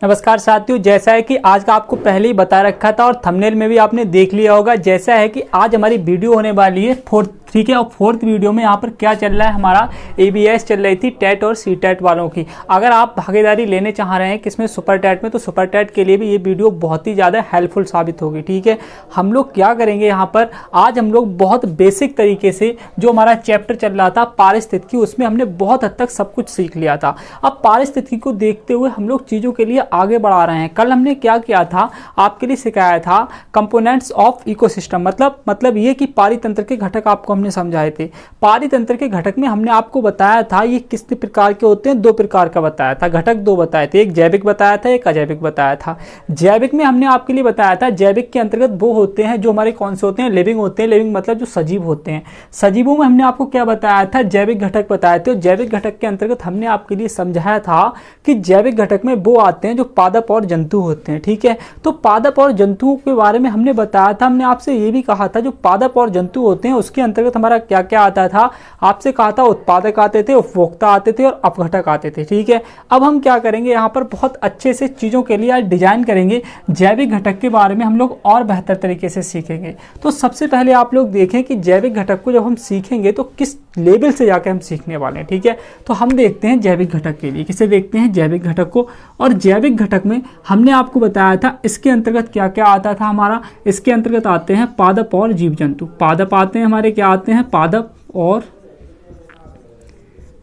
नमस्कार साथियों, जैसा है कि आज का आपको पहले ही बता रखा था और थंबनेल में भी आपने देख लिया होगा। जैसा है कि आज हमारी वीडियो होने वाली है फोर्थ, ठीक है। और फोर्थ वीडियो में यहाँ पर क्या चल रहा है, हमारा ABS चल रही थी टेट और CTET वालों की। अगर आप भागीदारी लेने चाह रहे हैं किसमें, सुपर टेट में, तो सुपर टेट के लिए भी ये वीडियो बहुत ही ज़्यादा हेल्पफुल साबित होगी, ठीक है। हम लोग क्या करेंगे यहाँ पर, आज हम लोग बहुत बेसिक तरीके से जो हमारा चैप्टर चल रहा था पारिस्थितिकी, उसमें हमने बहुत हद तक सब कुछ सीख लिया था। अब पारिस्थितिकी को देखते हुए हम लोग चीज़ों के लिए आगे बढ़ा रहे हैं। कल हमने क्या किया था, आपके लिए सिखाया था कंपोनेंट्स ऑफ इकोसिस्टम, मतलब ये कि पारितंत्र के घटक आपको हमने समझाए थे। पारितंत्र के घटक में हमने आपको बताया था ये किस प्रकार के होते हैं, दो प्रकार का बताया था, घटक दो बताए थे, एक जैविक बताया था, एक अजैविक बताया था। जैविक में हमने आपके लिए बताया था, जैविक के अंतर्गत वो होते हैं जो हमारे कौन से होते हैं, लिविंग होते हैं। लिविंग मतलब जो सजीव होते हैं। सजीवों में हमने आपको क्या बताया था, जैविक घटक बताए थे। जैविक घटक के अंतर्गत हमने आपके लिए समझाया था कि जैविक घटक में वो आते हैं जो पादप और जंतु होते हैं, ठीक है। तो पादप और जंतुओं के बारे में हमने बताया था। हमने आपसे ये भी कहा था जो पादप और जंतु होते हैं उसके अंतर्गत हमारा क्या क्या आता था, आपसे कहा था उत्पादक आते थे, उपभोक्ता आते थे और अपघटक आते थे, ठीक है। अब हम क्या करेंगे, यहाँ पर बहुत अच्छे से चीज़ों के लिए आज डिजाइन करेंगे। जैविक घटक के बारे में हम लोग और बेहतर तरीके से सीखेंगे। तो सबसे पहले आप लोग देखें कि जैविक घटक को जब हम सीखेंगे तो किस लेवल से जाकर हम सीखने वाले हैं, ठीक है। तो हम देखते हैं जैविक घटक के लिए, किसे देखते हैं, जैविक घटक को। और जैविक घटक में हमने आपको बताया था इसके अंतर्गत क्या क्या आता था हमारा। इसके अंतर्गत आते हैं पादप और जीव जंतु। पादप आते हैं हमारे, क्या आते हैं, पादप और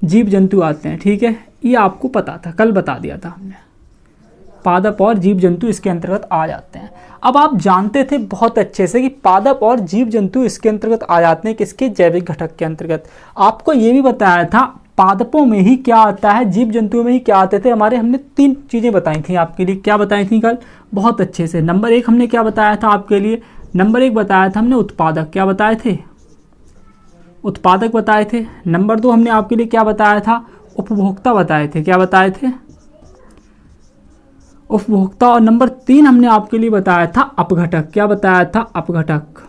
जीव जंतु आते हैं, ठीक है। ये आपको पता था, कल बता दिया था हमने। पादप और जीव जंतु इसके अंतर्गत आ जाते हैं। अब आप जानते थे बहुत अच्छे से कि पादप और जीव जंतु इसके अंतर्गत आ जाते हैं, किसके, जैविक घटक के अंतर्गत। आपको ये भी बताया था पादपों में ही क्या आता है, जीव जंतुओं में ही क्या आते थे हमारे। हमने 3 चीज़ें बताई थी आपके लिए। क्या बताई थी कल, बहुत अच्छे से। नंबर 1 हमने क्या बताया था आपके लिए, नंबर 1 बताया था हमने उत्पादक। क्या बताए थे, उत्पादक बताए थे। नंबर 2 हमने आपके लिए क्या बताया था, उपभोक्ता बताए थे। क्या बताए थे, उपभोक्ता। और नंबर 3 हमने आपके लिए बताया था अपघटक। क्या बताया था, अपघटक।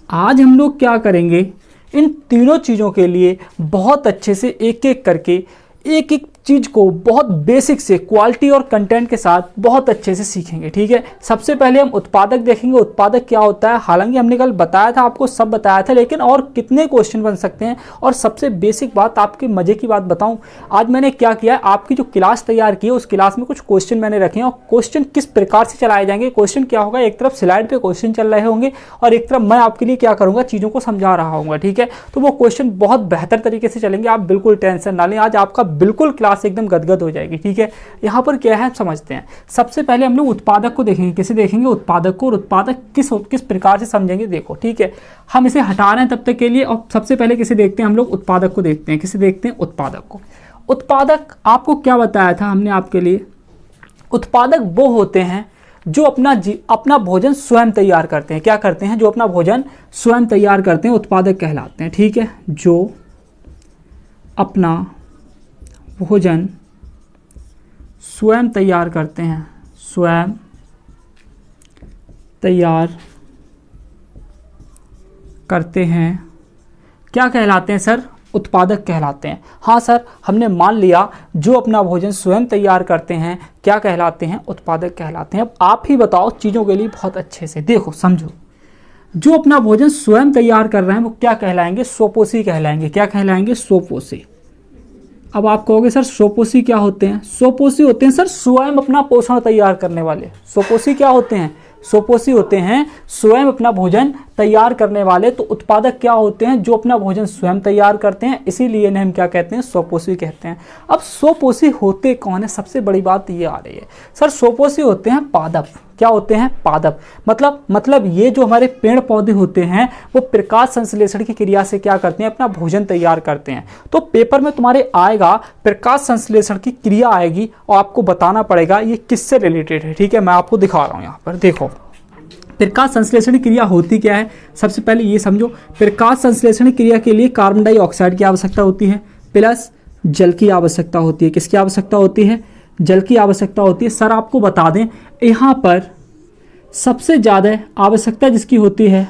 आज हम लोग क्या करेंगे, इन तीनों चीज़ों के लिए बहुत अच्छे से एक एक करके एक एक चीज़ को बहुत बेसिक से क्वालिटी और कंटेंट के साथ बहुत अच्छे से सीखेंगे, ठीक है। सबसे पहले हम उत्पादक देखेंगे। उत्पादक क्या होता है, हालांकि हमने कल बताया था, आपको सब बताया था, लेकिन और कितने क्वेश्चन बन सकते हैं। और सबसे बेसिक बात, आपके मजे की बात बताऊं, आज मैंने क्या किया है, आपकी जो क्लास तैयार की है उस क्लास में कुछ क्वेश्चन मैंने रखे हैं। और क्वेश्चन किस प्रकार से चलाए जाएंगे, क्वेश्चन क्या होगा, एक तरफ स्लाइड पे क्वेश्चन चल रहे होंगे और एक तरफ मैं आपके लिए क्या करूंगा, चीज़ों को समझा रहा हूँ, ठीक है। तो वो क्वेश्चन बहुत बेहतर तरीके से चलेंगे, आप बिल्कुल टेंशन ना लें। आज आपका बिल्कुल क्लास एकदम गदगद हो जाएगी, ठीक है। यहाँ पर क्या है समझते हैं। सबसे पहले हम लोग उत्पादक को देखेंगे। किसे देखेंगे, उत्पादक को। और उत्पादक किस प्रकार से समझेंगे, देखो, ठीक है। हम इसे हटा रहे हैं तब तक के लिए। और सबसे पहले किसे देखते हैं, हम लोग उत्पादक को देखते हैं। किसे देखते हैं, उत्पादक को। उत्पादक आपको क्या बताया था हमने आपके लिए, उत्पादक वो होते हैं जो अपना भोजन स्वयं तैयार करते हैं। क्या करते हैं, जो अपना भोजन स्वयं तैयार करते हैं, उत्पादक कहलाते हैं, ठीक है। जो अपना भोजन स्वयं तैयार करते हैं, स्वयं तैयार करते हैं, क्या कहलाते हैं सर, उत्पादक कहलाते हैं। हाँ सर, हमने मान लिया जो अपना भोजन स्वयं तैयार करते हैं क्या कहलाते हैं, उत्पादक कहलाते हैं। अब आप ही बताओ चीज़ों के लिए बहुत अच्छे से देखो, समझो। जो अपना भोजन स्वयं तैयार कर रहे हैं वो क्या कहलाएंगे, स्वपोषी कहलाएंगे। क्या कहलाएंगे, स्वपोषी। अब आप कहोगे सर स्वपोषी क्या होते हैं, स्वपोषी होते हैं सर स्वयं अपना पोषण तैयार करने वाले। स्वपोषी क्या होते हैं, स्वपोषी होते हैं स्वयं अपना भोजन तैयार करने वाले। तो उत्पादक क्या होते हैं, जो अपना भोजन स्वयं तैयार करते हैं, इसीलिए इन्हें हम क्या कहते हैं, स्वपोषी कहते हैं। अब स्वपोषी होते कौन है, सबसे बड़ी बात ये आ रही है सर, स्वपोषी होते हैं पादप। क्या होते हैं, पादप। मतलब ये जो हमारे पेड़ पौधे होते हैं वो प्रकाश संश्लेषण की क्रिया से क्या करते हैं, अपना भोजन तैयार करते हैं। तो पेपर में तुम्हारे आएगा प्रकाश संश्लेषण की क्रिया आएगी और आपको बताना पड़ेगा ये किससे रिलेटेड है, ठीक है। मैं आपको दिखा रहा हूँ यहाँ पर, देखो प्रकाश संश्लेषण क्रिया होती क्या है। सबसे पहले ये समझो, प्रकाश संश्लेषण क्रिया के लिए कार्बन डाइऑक्साइड की आवश्यकता होती है प्लस जल की आवश्यकता होती है। किसकी आवश्यकता होती है, जल की आवश्यकता होती है। सर आपको बता दें, यहाँ पर सबसे ज़्यादा आवश्यकता जिसकी होती है,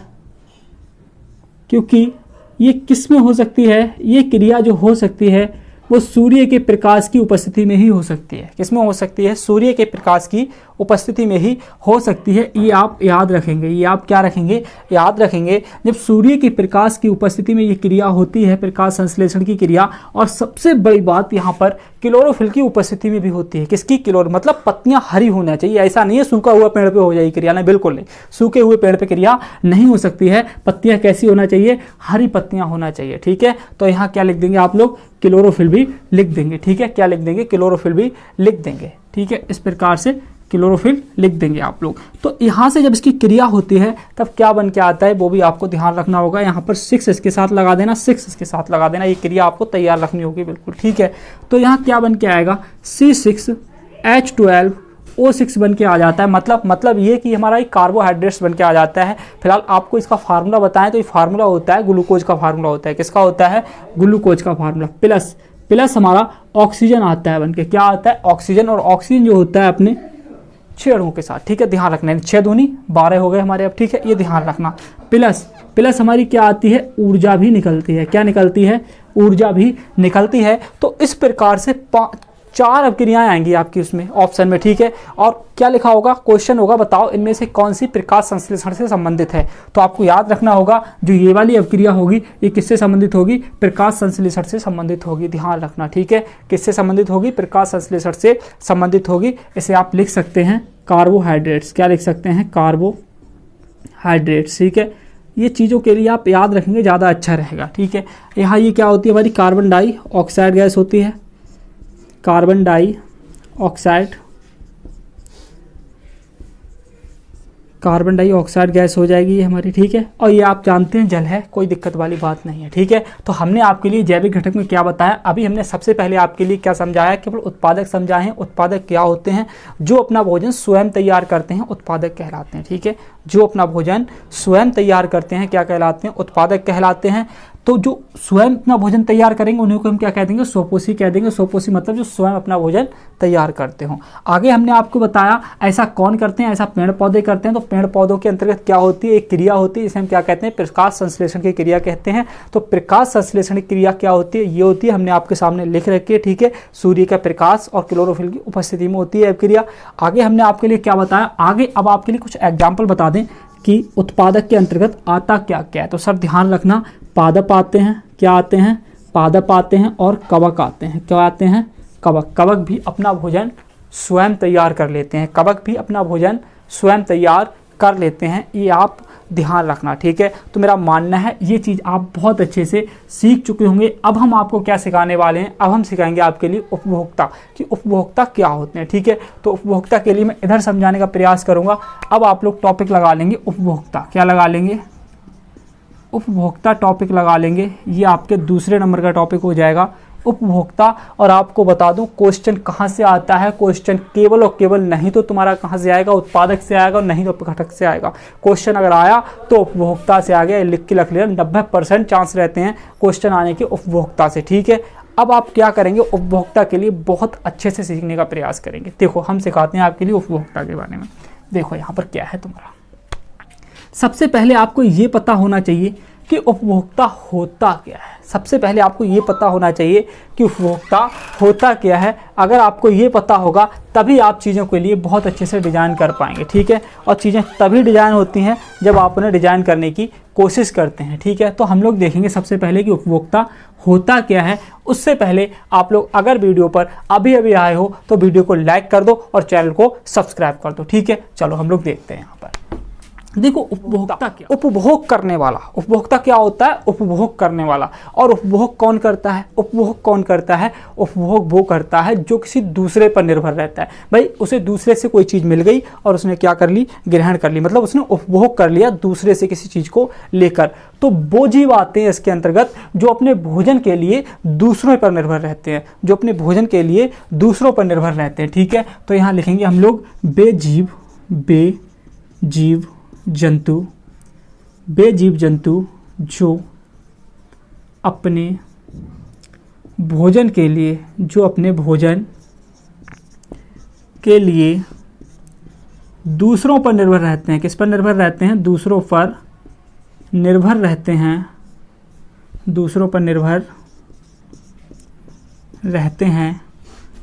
क्योंकि ये किस में हो सकती है, ये क्रिया जो हो सकती है वो सूर्य के प्रकाश की उपस्थिति में ही हो सकती है। किसमें हो सकती है? सूर्य के प्रकाश की उपस्थिति में ही हो सकती है। ये आप याद रखेंगे, ये आप क्या रखेंगे? याद रखेंगे। जब सूर्य के प्रकाश की उपस्थिति में ये क्रिया होती है, प्रकाश संश्लेषण की क्रिया, और सबसे बड़ी बात यहाँ पर क्लोरोफिल की उपस्थिति में भी होती है। किसकी? क्लोरो, मतलब पत्तियां हरी होना चाहिए। ऐसा नहीं है सूखा हुआ पेड़ पे हो जाएगी क्रिया, नहीं, बिल्कुल नहीं। सूखे हुए पेड़ पे क्रिया नहीं हो सकती है। पत्तियां कैसी होना चाहिए? हरी पत्तियां होना चाहिए। ठीक है, तो यहाँ क्या लिख देंगे आप लोग? क्लोरोफिल भी लिख देंगे। ठीक है, क्या लिख देंगे? क्लोरोफिल भी लिख देंगे। ठीक है, इस प्रकार से क्लोरोफिल लिख देंगे आप लोग। तो यहाँ से जब इसकी क्रिया होती है तब क्या बन के आता है वो भी आपको ध्यान रखना होगा। यहाँ पर 6 इसके साथ लगा देना, 6 इसके साथ लगा देना, ये क्रिया आपको तैयार रखनी होगी बिल्कुल। ठीक है, तो यहाँ क्या बन के आएगा? C6H12O6 बन के आ जाता है। मतलब ये कि हमारा एक कार्बोहाइड्रेट्स बन के आ जाता है। फिलहाल आपको इसका फार्मूला बताएं तो ये फार्मूला होता है ग्लूकोज का फार्मूला होता है। किसका होता है? ग्लूकोज का फार्मूला। प्लस हमारा ऑक्सीजन आता है बन के। क्या आता है? ऑक्सीजन। और ऑक्सीजन जो होता है अपने 6 अणुओं के साथ। ठीक है, ध्यान रखना है। 6 दूनी 12 हो गए हमारे अब। ठीक है, ये ध्यान रखना। प्लस हमारी क्या आती है? ऊर्जा भी निकलती है। क्या निकलती है? ऊर्जा भी निकलती है। तो इस प्रकार से 4 अभिक्रियाएं आएंगी आपकी उसमें ऑप्शन में। ठीक है, और क्या लिखा होगा? क्वेश्चन होगा, बताओ इनमें से कौन सी प्रकाश संश्लेषण से संबंधित है। तो आपको याद रखना होगा जो ये वाली अभिक्रिया होगी ये किससे संबंधित होगी? प्रकाश संश्लेषण से संबंधित होगी। ध्यान रखना। ठीक है, किससे संबंधित होगी? प्रकाश संश्लेषण से संबंधित होगी। इसे आप लिख सकते हैं कार्बोहाइड्रेट्स। क्या लिख सकते हैं? कार्बोहाइड्रेट्स। ठीक है, ये चीज़ों के लिए आप याद रखेंगे, ज़्यादा अच्छा रहेगा। ठीक है, यहाँ ये क्या होती है? हमारी कार्बन डाइऑक्साइड गैस होती है। कार्बन डाइऑक्साइड गैस हो जाएगी ये हमारी। ठीक है, और ये आप जानते हैं जल है, कोई दिक्कत वाली बात नहीं है। ठीक है, तो हमने आपके लिए जैविक घटक में क्या बताया? अभी हमने सबसे पहले आपके लिए क्या समझाया? केवल उत्पादक समझाए हैं। उत्पादक क्या होते हैं? जो अपना भोजन स्वयं तैयार करते हैं उत्पादक कहलाते हैं। ठीक है, जो अपना भोजन स्वयं तैयार करते हैं क्या कहलाते हैं? उत्पादक कहलाते हैं। तो जो स्वयं अपना भोजन तैयार करेंगे उन्हीं को हम क्या कह देंगे? स्वपोषी कह देंगे। स्वपोषी मतलब जो स्वयं अपना भोजन तैयार करते हो। आगे हमने आपको बताया ऐसा कौन करते हैं? ऐसा पेड़ पौधे करते हैं। तो पेड़ पौधों के अंतर्गत क्या होती है? एक क्रिया होती है, इसे हम क्या कहते हैं? प्रकाश संश्लेषण की क्रिया कहते हैं। तो प्रकाश संश्लेषण की क्रिया क्या होती है? ये होती है, हमने आपके सामने लिख रखी है। ठीक है, सूर्य का प्रकाश और क्लोरोफिल की उपस्थिति में होती है क्रिया। आगे हमने आपके लिए क्या बताया? आगे अब आपके लिए कुछ एग्जाम्पल बता दें कि उत्पादक के अंतर्गत आता क्या क्या है। तो सर ध्यान रखना, पादप आते हैं। क्या आते हैं? पादप आते हैं और कवक आते हैं। क्या आते हैं? कवक भी अपना भोजन स्वयं तैयार कर लेते हैं। कवक भी अपना भोजन स्वयं तैयार कर लेते हैं, ये आप ध्यान रखना। ठीक है, तो मेरा मानना है ये चीज़ आप बहुत अच्छे से सीख चुके होंगे। अब हम आपको क्या सिखाने वाले हैं? अब हम सिखाएंगे आपके लिए उपभोक्ता, कि उपभोक्ता क्या होते हैं। ठीक है, तो उपभोक्ता के लिए मैं इधर समझाने का प्रयास करूंगा। अब आप लोग टॉपिक लगा लेंगे उपभोक्ता। क्या लगा लेंगे? उपभोक्ता टॉपिक लगा लेंगे। ये आपके दूसरे नंबर का टॉपिक हो जाएगा उपभोक्ता। और आपको बता दूं क्वेश्चन कहाँ से आता है? क्वेश्चन केवल और केवल नहीं तो तुम्हारा कहाँ से आएगा? उत्पादक से आएगा, और नहीं तो घटक से आएगा। क्वेश्चन अगर आया तो उपभोक्ता से आ गया, लिख के रख लिया। 90% चांस रहते हैं क्वेश्चन आने के उपभोक्ता से। ठीक है, अब आप क्या करेंगे? उपभोक्ता के लिए बहुत अच्छे से सीखने का प्रयास करेंगे। देखो हम सिखाते हैं आपके लिए उपभोक्ता के बारे में। देखो यहाँ पर क्या है तुम्हारा, सबसे पहले आपको ये पता होना चाहिए कि उपभोक्ता होता क्या है। सबसे पहले आपको ये पता होना चाहिए कि उपभोक्ता होता क्या है। अगर आपको ये पता होगा तभी आप चीज़ों के लिए बहुत अच्छे से डिज़ाइन कर पाएंगे। ठीक है, और चीज़ें तभी डिज़ाइन होती हैं जब आप उन्हें डिज़ाइन करने की कोशिश करते हैं। ठीक है, तो हम लोग देखेंगे सबसे पहले कि उपभोक्ता होता क्या है। उससे पहले आप लोग अगर वीडियो पर अभी अभी आए हो तो वीडियो को लाइक कर दो और चैनल को सब्सक्राइब कर दो। ठीक है, चलो हम लोग देखते हैं यहाँ पर। देखो उपभोक्ता क्या? उपभोग करने वाला। उपभोक्ता क्या होता है? उपभोग करने वाला। और उपभोग कौन करता है? उपभोग कौन करता है? उपभोग वो करता है जो किसी दूसरे पर निर्भर रहता है। भाई उसे दूसरे से कोई चीज़ मिल गई और उसने क्या कर ली? ग्रहण कर ली, मतलब उसने उपभोग कर लिया दूसरे से किसी चीज़ को लेकर। तो वो जीव आते हैं इसके अंतर्गत जो अपने भोजन के लिए दूसरों पर निर्भर रहते हैं, जो अपने भोजन के लिए दूसरों पर निर्भर रहते हैं। ठीक है, तो यहाँ लिखेंगे हम लोग बेजीव जंतु जो अपने भोजन के लिए दूसरों पर निर्भर रहते हैं। किस पर निर्भर रहते हैं? दूसरों पर निर्भर रहते हैं। दूसरों पर निर्भर रहते हैं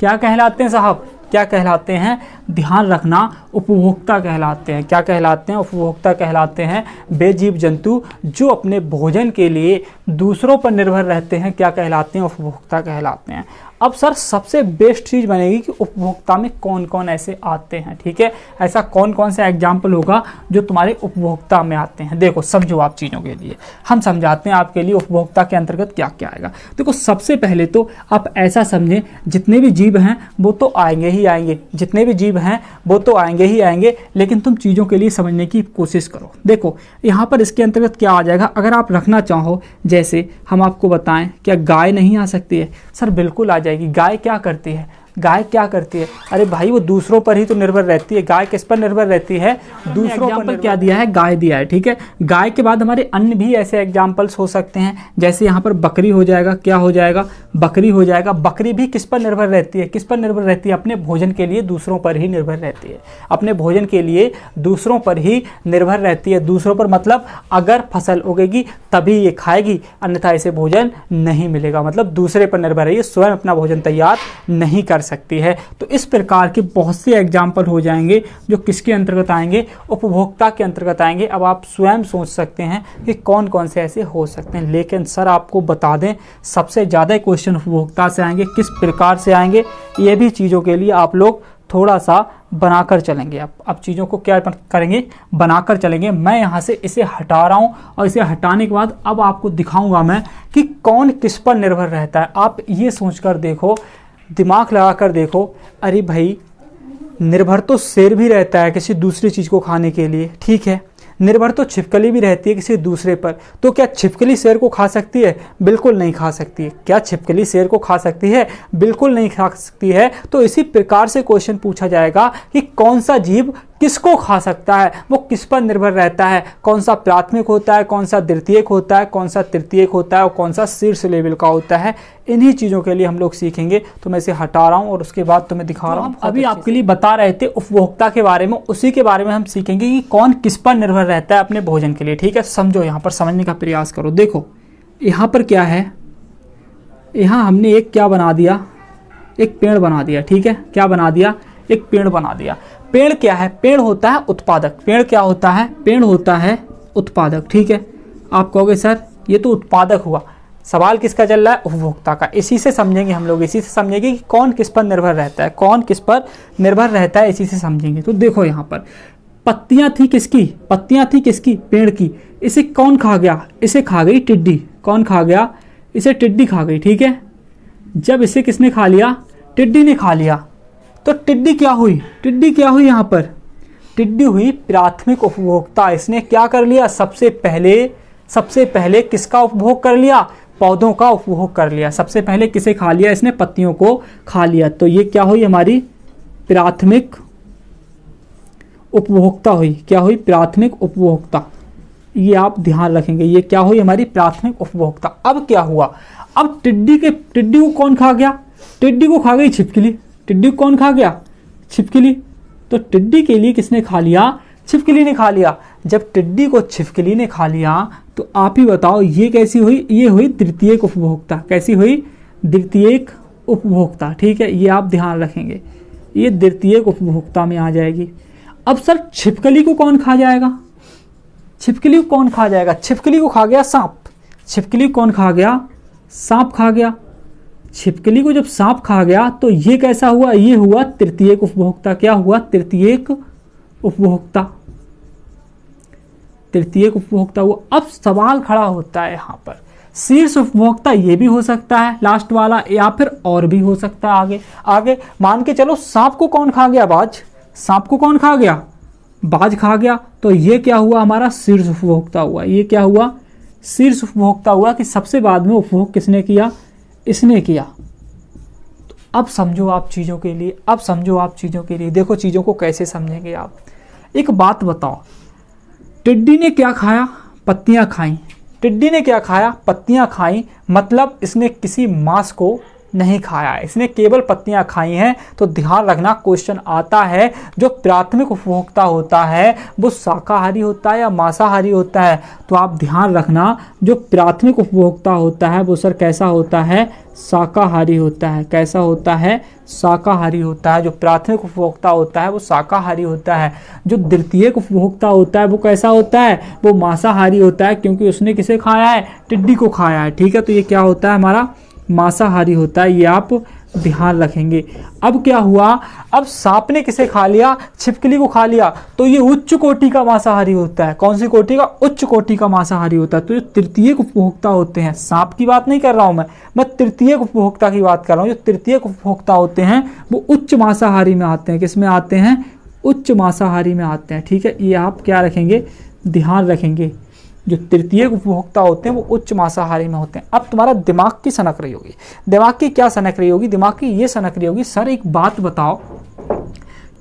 क्या कहलाते हैं साहब? क्या कहलाते हैं? ध्यान रखना, उपभोक्ता कहलाते हैं। क्या कहलाते हैं? उपभोक्ता कहलाते हैं। वे जीव जंतु जो अपने भोजन के लिए दूसरों पर निर्भर रहते हैं क्या कहलाते हैं? उपभोक्ता कहलाते हैं। अब सर सबसे बेस्ट चीज़ बनेगी कि उपभोक्ता में कौन कौन ऐसे आते हैं, ठीक है? ऐसा कौन कौन सा एग्जाम्पल होगा जो तुम्हारे उपभोक्ता में आते हैं। देखो समझो आप चीज़ों के लिए, हम समझाते हैं आपके लिए उपभोक्ता के अंतर्गत क्या क्या आएगा। देखो सबसे पहले तो आप ऐसा समझें, जितने भी जीव हैं वो तो आएंगे ही आएंगे, जितने भी जीव हैं वो तो आएंगे ही आएंगे, लेकिन तुम चीज़ों के लिए समझने की कोशिश करो। देखो यहाँ पर इसके अंतर्गत क्या आ जाएगा, अगर आप रखना चाहो, जैसे हम आपको बताएं क्या गाय नहीं आ सकती है? सर बिल्कुल आ जाएगी। गाय क्या करती है? गाय क्या करती है? अरे भाई वो दूसरों पर ही तो निर्भर रहती है। गाय किस पर निर्भर रहती है? दूसरों पर। क्या दिया है? गाय दिया है, ठीक है। गाय के बाद हमारे अन्य भी ऐसे एग्जाम्पल्स हो सकते हैं, जैसे यहाँ पर बकरी हो जाएगा। क्या हो जाएगा? बकरी हो जाएगा। बकरी भी किस पर निर्भर रहती है? किस पर निर्भर रहती है? अपने भोजन के लिए दूसरों पर ही निर्भर रहती है। अपने भोजन के लिए दूसरों पर ही निर्भर रहती है। दूसरों पर मतलब अगर फसल उगेगी तभी ये खाएगी, अन्यथा इसे भोजन नहीं मिलेगा। मतलब दूसरे पर निर्भर है, ये स्वयं अपना भोजन तैयार नहीं कर सकती है। तो इस प्रकार के बहुत से एग्जाम्पल हो जाएंगे जो किसके अंतर्गत आएंगे? उपभोक्ता के अंतर्गत आएंगे। अब आप स्वयं सोच सकते हैं कि कौन कौन से ऐसे हो सकते हैं, लेकिन सर आपको बता दें सबसे ज़्यादा क्वेश्चन उपभोक्ता से आएंगे। किस प्रकार से आएंगे ये भी चीज़ों के लिए आप लोग थोड़ा सा बनाकर चलेंगे। अब चीज़ों को क्या करेंगे? बनाकर चलेंगे। मैं यहाँ से इसे हटा रहा हूँ और इसे हटाने के बाद अब आपको दिखाऊंगा मैं कि कौन किस पर निर्भर रहता है। आप ये सोचकर देखो, दिमाग लगाकर देखो, अरे भाई निर्भर तो शेर भी रहता है किसी दूसरी चीज़ को खाने के लिए, ठीक है। निर्भर तो छिपकली भी रहती है किसी दूसरे पर। तो क्या छिपकली शेर को खा सकती है? बिल्कुल नहीं खा सकती है। क्या छिपकली शेर को खा सकती है? बिल्कुल नहीं खा सकती है। तो इसी प्रकार से क्वेश्चन पूछा जाएगा कि कौन सा जीव किसको खा सकता है, वो किस पर निर्भर रहता है, कौन सा प्राथमिक होता है, कौन सा द्वितीयक होता है, कौन सा तृतीयक होता है और कौन सा शीर्ष लेवल का होता है। इन्हीं चीज़ों के लिए हम लोग सीखेंगे। तो मैं इसे हटा रहा हूँ और उसके बाद तुम्हें दिखा रहा हूँ। अभी आपके लिए बता रहे थे उपभोक्ता के बारे में, उसी के बारे में हम सीखेंगे कि कौन किस पर निर्भर रहता है अपने भोजन के लिए, ठीक है। समझो, यहाँ पर समझने का प्रयास करो। देखो यहाँ पर क्या है, यहाँ हमने एक क्या बना दिया, एक पेड़ बना दिया, ठीक है। क्या बना दिया? एक पेड़ बना दिया। पेड़ क्या है? पेड़ होता है उत्पादक। पेड़ क्या होता है? पेड़ होता है उत्पादक, ठीक है। आप कहोगे सर ये तो उत्पादक हुआ, सवाल किसका चल रहा है? उपभोक्ता का। इसी से समझेंगे हम लोग, इसी से समझेंगे कि कौन किस पर निर्भर रहता है, कौन किस पर निर्भर रहता है, इसी से समझेंगे। तो देखो यहाँ पर पत्तियां थी किसकी? पत्तियां थी किसकी? पेड़ की। इसे कौन खा गया? इसे खा गई टिड्डी। कौन खा गया? इसे टिड्डी खा गई, ठीक है। जब इसे किसने खा लिया? टिड्डी ने खा लिया। तो टिड्डी क्या हुई? टिड्डी क्या हुई? यहाँ पर टिड्डी हुई प्राथमिक उपभोक्ता। इसने क्या कर लिया? सबसे पहले किसका उपभोग कर लिया? पौधों का उपभोग कर लिया। सबसे पहले किसे खा लिया? इसने पत्तियों को खा लिया। तो ये क्या हुई? हमारी प्राथमिक उपभोक्ता हुई। क्या हुई? प्राथमिक उपभोक्ता। ये आप ध्यान रखेंगे, ये क्या हुई? हमारी प्राथमिक उपभोक्ता। अब क्या हुआ? अब टिड्डी को कौन खा गया? टिड्डी को खा गई छिपकली। टिड्डी को कौन खा गया? छिपकली। तो टिड्डी के लिए किसने खा लिया? छिपकली ने खा लिया। जब टिड्डी को छिपकली ने खा लिया तो आप ही बताओ ये कैसी हुई? ये हुई द्वितीयक उपभोक्ता। कैसी हुई? द्वितीयक उपभोक्ता, ठीक है। ये आप ध्यान रखेंगे, ये द्वितीयक उपभोक्ता में आ जाएगी। अब सर छिपकली को कौन खा जाएगा? छिपकली को कौन खा जाएगा? छिपकली को खा गया सांप। छिपकली को कौन खा गया? सांप खा गया। छिपकली को जब सांप खा गया तो ये कैसा हुआ? ये हुआ तृतीयक उपभोक्ता। क्या हुआ? तृतीयक उपभोक्ता। तृतीयक उपभोक्ता हुआ। अब सवाल खड़ा होता है यहाँ पर, शीर्ष उपभोक्ता ये भी हो सकता है लास्ट वाला, या फिर और भी हो सकता है आगे मान के चलो सांप को कौन खा गया? बाज। सांप को कौन खा गया? बाज खा गया। तो ये क्या हुआ? हमारा शीर्ष उपभोक्ता हुआ। ये क्या हुआ? शीर्ष उपभोक्ता हुआ कि सबसे बाद में उपभोग किसने किया? इसने किया। तो अब समझो आप चीज़ों के लिए, अब समझो आप चीज़ों के लिए। देखो चीज़ों को कैसे समझेंगे आप। एक बात बताओ, टिड्डी ने क्या खाया? पत्तियां खाई। टिड्डी ने क्या खाया? पत्तियां खाई। मतलब इसने किसी मांस को नहीं खाया है, इसने केवल पत्तियां खाई हैं। तो ध्यान रखना क्वेश्चन आता है जो प्राथमिक उपभोक्ता होता है वो शाकाहारी होता है या मांसाहारी होता है। तो आप ध्यान रखना जो प्राथमिक उपभोक्ता होता है वो सर कैसा होता है, शाकाहारी होता है। कैसा होता है, शाकाहारी होता है। जो प्राथमिक उपभोक्ता होता है वो शाकाहारी होता है। जो द्वितीयक उपभोक्ता होता है वो कैसा होता है, वो मांसाहारी होता है, क्योंकि उसने किसे खाया है, टिड्डी को खाया है। ठीक है, तो ये क्या होता है हमारा, मांसाहारी होता है। ये आप ध्यान रखेंगे। अब क्या हुआ, अब सांप ने किसे खा लिया, छिपकली को खा लिया, तो ये उच्च कोटि का मांसाहारी होता है। कौन सी कोटि का, उच्च कोटि का मांसाहारी होता है। तो जो तृतीयक उपभोक्ता होते हैं, सांप की बात नहीं कर रहा हूं मैं तृतीयक उपभोक्ता की बात कर रहा हूं। जो तृतीयक उपभोक्ता होते हैं वो उच्च मांसाहारी में आते हैं। किस में आते हैं, उच्च मांसाहारी में आते हैं। ठीक है, ये आप क्या रखेंगे, ध्यान रखेंगे। जो तृतीयक उपभोक्ता होते हैं वो उच्च मांसाहारी में होते हैं। अब तुम्हारा दिमाग की सनक रही होगी, दिमाग की क्या सनक रही होगी, दिमाग की ये सनक रही होगी, सर एक बात बताओ,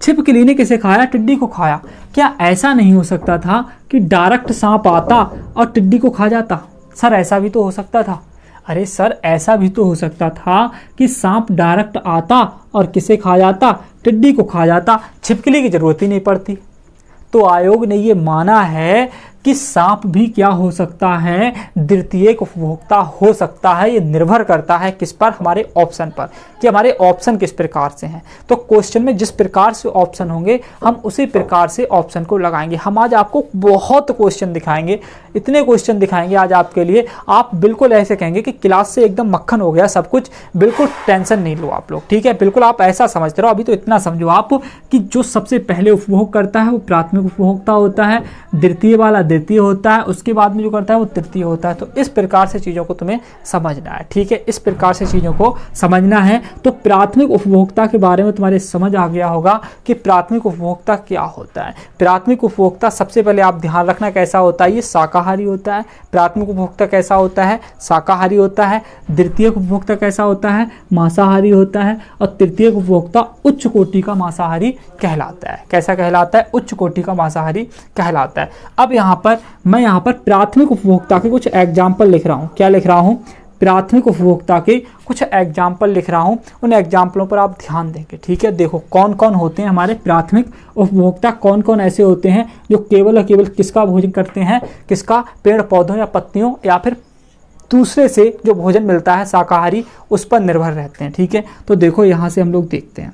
छिपकली ने किसे खाया, टिड्डी को खाया। क्या ऐसा नहीं हो सकता था कि डायरेक्ट सांप आता और टिड्डी को खा जाता? सर ऐसा भी तो हो सकता था। अरे सर ऐसा भी तो हो सकता था कि सांप डायरेक्ट आता और किसे खा जाता, टिड्डी को खा जाता, छिपकली की जरूरत ही नहीं पड़ती। तो आयोग ने ये माना है कि सांप भी क्या हो सकता है, द्वितीयक उपभोक्ता हो सकता है। ये निर्भर करता है किस पर, हमारे ऑप्शन पर, कि हमारे ऑप्शन किस प्रकार से हैं। तो क्वेश्चन में जिस प्रकार से ऑप्शन होंगे हम उसी प्रकार से ऑप्शन को लगाएंगे। हम आज आपको बहुत क्वेश्चन दिखाएंगे, इतने क्वेश्चन दिखाएंगे आज आपके लिए, आप बिल्कुल ऐसे कहेंगे कि क्लास से एकदम मक्खन हो गया सब कुछ। बिल्कुल टेंशन नहीं लो आप लोग, ठीक है, बिल्कुल आप ऐसा समझते रहो। अभी तो इतना समझो आप कि जो सबसे पहले उपभोग करता है वो प्राथमिक उपभोक्ता होता है, द्वितीय वाला द्वितीय होता है, उसके बाद में जो करता है वो तृतीय होता है। तो इस प्रकार से चीज़ों को तुम्हें समझना है। ठीक है, इस प्रकार से चीज़ों को समझना है। तो प्राथमिक उपभोक्ता के बारे में तुम्हारे समझ आ गया होगा कि प्राथमिक उपभोक्ता क्या होता है। प्राथमिक उपभोक्ता सबसे पहले आप ध्यान रखना कैसा होता है, ये शाकाहारी होता है। प्राथमिक उपभोक्ता कैसा होता है, शाकाहारी होता है। द्वितीयक उपभोक्ता कैसा होता है, मांसाहारी होता है। और तृतीयक उपभोक्ता उच्च कोटि का मांसाहारी कहलाता है। कैसा कहलाता है, उच्च कोटि का मांसाहारी कहलाता है। अब मैं यहाँ पर प्राथमिक उपभोक्ता के कुछ एग्जाम्पल लिख रहा हूँ। क्या लिख रहा हूँ, प्राथमिक उपभोक्ता के कुछ एग्जाम्पल लिख रहा हूँ। उन एग्जाम्पलों पर आप ध्यान देंगे। ठीक है, देखो कौन कौन होते हैं हमारे प्राथमिक उपभोक्ता, कौन कौन ऐसे होते हैं जो केवल और केवल किसका भोजन करते हैं, किसका, पेड़ पौधों या पत्तियों या फिर दूसरे से जो भोजन मिलता है शाकाहारी, उस पर निर्भर रहते हैं। ठीक है, तो देखो यहाँ से हम लोग देखते हैं।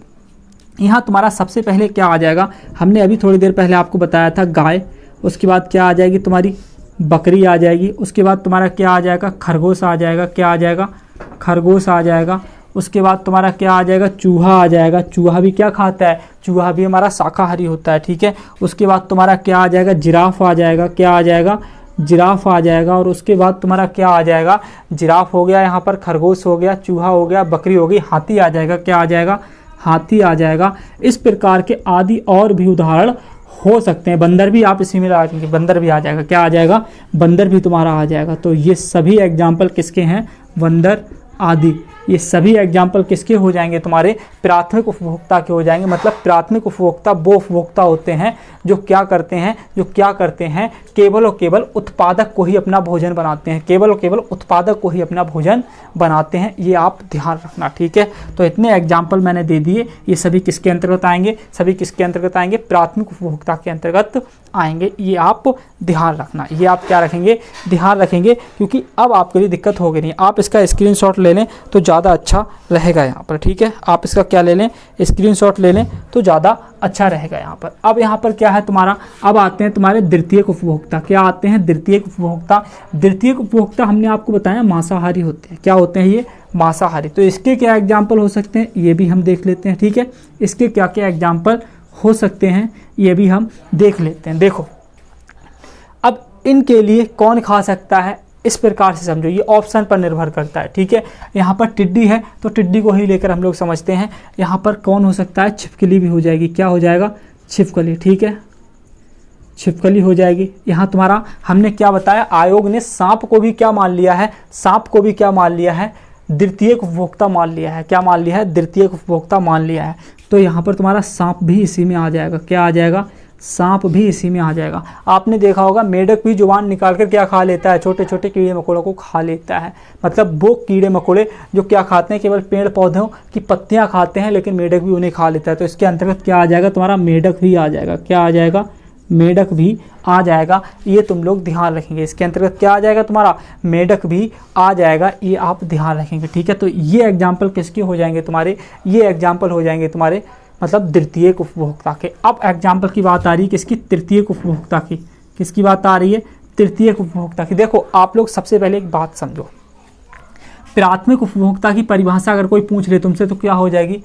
यहाँ तुम्हारा सबसे पहले क्या आ जाएगा, हमने अभी थोड़ी देर पहले आपको बताया था गाय, उसके बाद क्या आ जाएगी तुम्हारी बकरी आ जाएगी, उसके बाद तुम्हारा क्या आ जाएगा, खरगोश आ जाएगा। क्या आ जाएगा, खरगोश आ जाएगा। उसके बाद तुम्हारा क्या आ जाएगा, चूहा आ जाएगा। चूहा भी क्या खाता है, चूहा भी हमारा शाकाहारी होता है। ठीक है, उसके बाद तुम्हारा क्या आ जाएगा, जिराफ आ जाएगा। क्या आ जाएगा, जिराफ आ जाएगा। और उसके बाद तुम्हारा क्या आ जाएगा, जिराफ हो गया, यहाँ पर खरगोश हो गया, चूहा हो गया, बकरी हो गई, हाथी आ जाएगा। क्या आ जाएगा, हाथी आ जाएगा। इस प्रकार के आदि और भी उदाहरण हो सकते हैं। बंदर भी आप इसी में लगाएंगे, बंदर भी आ जाएगा। क्या आ जाएगा, बंदर भी तुम्हारा आ जाएगा। तो ये सभी एग्जाम्पल किसके हैं, बंदर आदि, ये सभी एग्जाम्पल किसके हो जाएंगे, तुम्हारे प्राथमिक उपभोक्ता के हो जाएंगे। मतलब प्राथमिक उपभोक्ता वो उपभोक्ता होते हैं जो क्या करते हैं, केवल और केवल उत्पादक को ही अपना भोजन बनाते हैं, केवल और केवल उत्पादक को ही अपना भोजन बनाते हैं। ये आप ध्यान रखना। ठीक है, तो इतने एग्जाम्पल मैंने दे दिए। ये सभी किसके अंतर्गत आएंगे, सभी किसके अंतर्गत आएंगे, प्राथमिक उपभोक्ता के अंतर्गत आएंगे। ये आप ध्यान रखना, ये आप क्या रखेंगे, ध्यान रखेंगे, क्योंकि अब आपके लिए दिक्कत हो गई नहीं। आप इसका स्क्रीनशॉट ले लें तो ज़्यादा अच्छा रहेगा यहाँ पर। ठीक है, आप इसका क्या ले लें, स्क्रीनशॉट ले लें तो ज़्यादा अच्छा रहेगा यहाँ पर। अब यहाँ पर क्या है तुम्हारा, अब आते हैं तुम्हारे द्वितीयक उपभोक्ता। क्या आते हैं, द्वितीयक उपभोक्ता। द्वितीयक उपभोक्ता हमने आपको बताया मांसाहारी होते हैं। क्या होते हैं ये, मांसाहारी। तो इसके क्या एग्जाम्पल हो सकते हैं, ये भी हम देख लेते हैं। ठीक है, इसके क्या क्या एग्जाम्पल हो सकते हैं ये भी हम देख लेते हैं। देखो अब इनके लिए कौन खा सकता है, इस प्रकार से समझो, ये ऑप्शन पर निर्भर करता है। ठीक है, यहाँ पर टिड्डी है तो टिड्डी को ही लेकर हम लोग समझते हैं। यहाँ पर कौन हो सकता है, छिपकली भी हो जाएगी। क्या हो जाएगा, छिपकली। ठीक है, छिपकली हो जाएगी। यहाँ तुम्हारा हमने क्या बताया, आयोग ने सांप को भी क्या मान लिया है, सांप को भी क्या मान लिया है, द्वितीयक उपभोक्ता मान लिया है। क्या मान लिया है, द्वितीयक उपभोक्ता मान लिया है। तो यहाँ पर तुम्हारा सांप भी इसी में आ जाएगा। क्या आ जाएगा, सांप भी इसी में आ जाएगा। आपने देखा होगा मेढक भी जुबान निकाल कर क्या खा लेता है, छोटे छोटे कीड़े मकोड़ों को खा लेता है। मतलब वो कीड़े मकोड़े जो क्या खाते हैं, केवल पेड़ पौधों की पत्तियां खाते हैं, लेकिन मेढक भी उन्हें खा लेता है। तो इसके अंतर्गत क्या आ जाएगा तुम्हारा, मेढक भी आ जाएगा। क्या आ जाएगा, मेढक भी आ जाएगा। ये तुम लोग ध्यान रखेंगे। इसके अंतर्गत क्या आ जाएगा तुम्हारा, मेढक भी आ जाएगा, ये आप ध्यान रखेंगे। ठीक है, तो ये एग्जाम्पल किसके हो जाएंगे तुम्हारे, ये एग्जाम्पल हो जाएंगे तुम्हारे मतलब तृतीयक उपभोक्ता के। अब एग्जाम्पल की बात आ रही है किसकी, तृतीयक उपभोक्ता की। किसकी बात आ रही है, तृतीयक उपभोक्ता की। देखो आप लोग सबसे पहले एक बात समझो, प्राथमिक उपभोक्ता की परिभाषा अगर कोई पूछ ले तुमसे तो क्या हो जाएगी